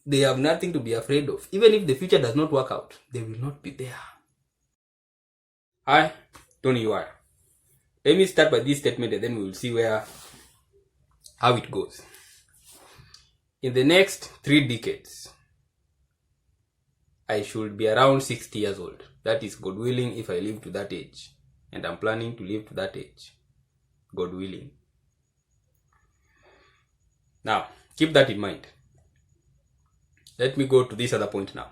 they have nothing to be afraid of. Even if the future does not work out, they will not be there. Hi, Tony Wire. Let me start by this statement and then we will see how it goes. In the next 3 decades, I should be around 60 years old. That is, God willing, if I live to that age. And I'm planning to live to that age. God willing. Now, keep that in mind. Let me go to this other point now.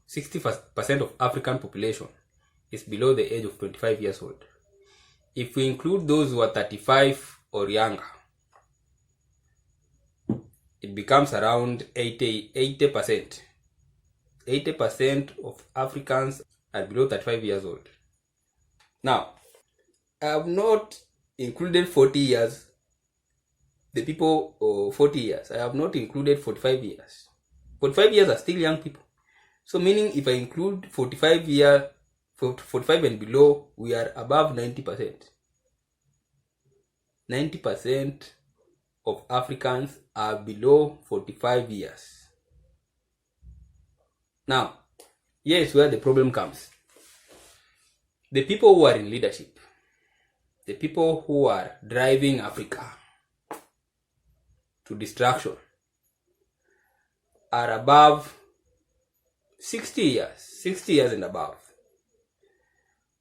60% of African population is below the age of 25 years old. If we include those who are 35 or younger, it becomes around 80%. 80% of Africans are below 35 years old. Now, I have not included 40 years. The people 40 years. I have not included 45 years. 45 years are still young people. So meaning if I include 45 and below, we are above 90%. 90% of Africans are below 45 years. Now, here is where the problem comes. The people who are in leadership, the people who are driving Africa to destruction, are above 60 years and above.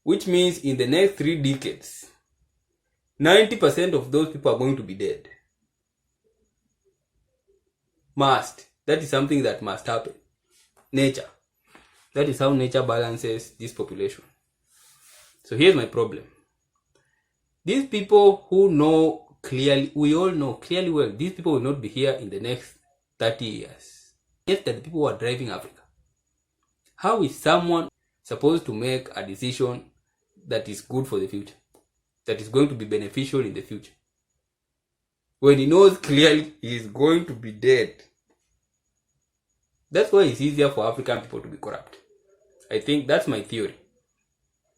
Which means in the next 3 decades, 90% of those people are going to be dead. That is something that must happen. Nature. That is how nature balances this population. So here's my problem. These people who know clearly, we all know clearly well, these people will not be here in the next 30 years. Yet they're the people who are driving Africa. How is someone supposed to make a decision that is good for the future, that is going to be beneficial in the future, when he knows clearly he is going to be dead? That's why it's easier for African people to be corrupt. I think that's my theory.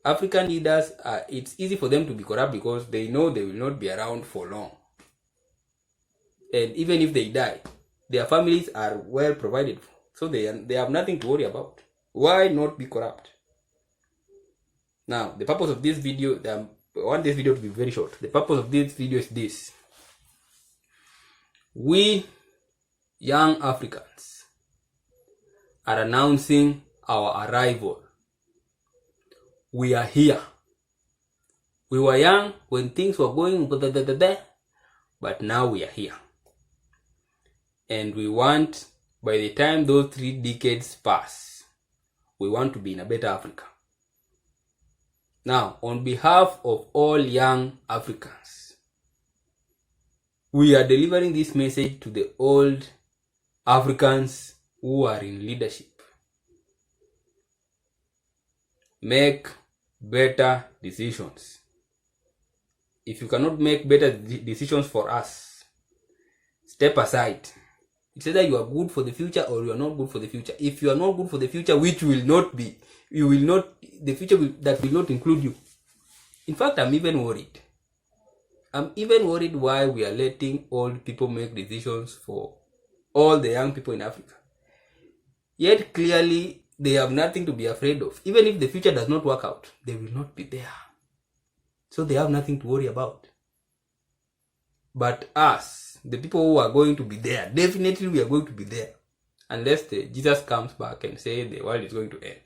African leaders, it's easy for them to be corrupt because they know they will not be around for long. And even if they die, their families are well provided for. So they have nothing to worry about. Why not be corrupt? Now, the purpose of this video, I want this video to be very short. The purpose of this video is this. We young Africans are announcing our arrival. We are here. We were young when things were going, but now we are here. And we want, by the time those 3 decades pass, we want to be in a better Africa. Now, on behalf of all young Africans, we are delivering this message to the old Africans who are in leadership. Make better decisions. If you cannot make better decisions for us, step aside. It's either you are good for the future or you are not good for the future. If you are not good for the future, which will not be, the future that will not include you. In fact, I'm even worried. Why we are letting old people make decisions for all the young people in Africa. Yet clearly, they have nothing to be afraid of. Even if the future does not work out, they will not be there. So they have nothing to worry about. But us, the people who are going to be there, definitely we are going to be there. Unless Jesus comes back and says the world is going to end.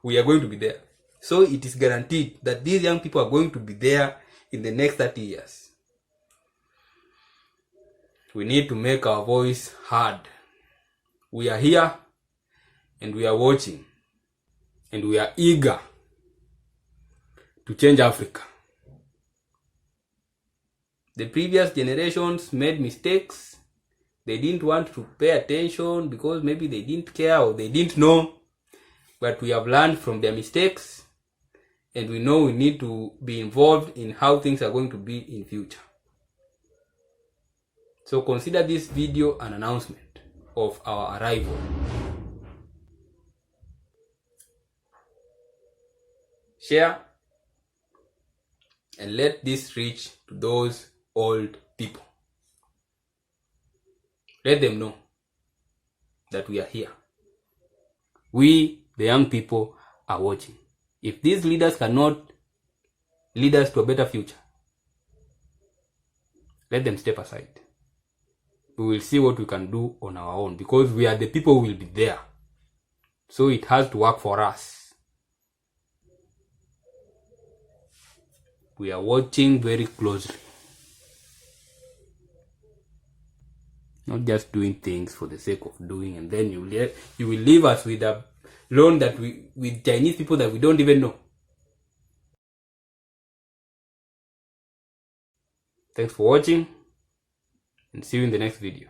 We are going to be there. So it is guaranteed that these young people are going to be there in the next 30 years. We need to make our voice heard. We are here and we are watching and we are eager to change Africa. The previous generations made mistakes. They didn't want to pay attention because maybe they didn't care or they didn't know. But we have learned from their mistakes and we know we need to be involved in how things are going to be in future. So consider this video an announcement of our arrival. Share and let this reach to those old people. Let them know that we are here. We, the young people, are watching. If these leaders cannot lead us to a better future, let them step aside. We will see what we can do on our own, because we are the people who will be there. So it has to work for us. We are watching very closely. Not just doing things for the sake of doing, and then you will leave us with a loan that with Chinese people that we don't even know. Thanks for watching, and see you in the next video.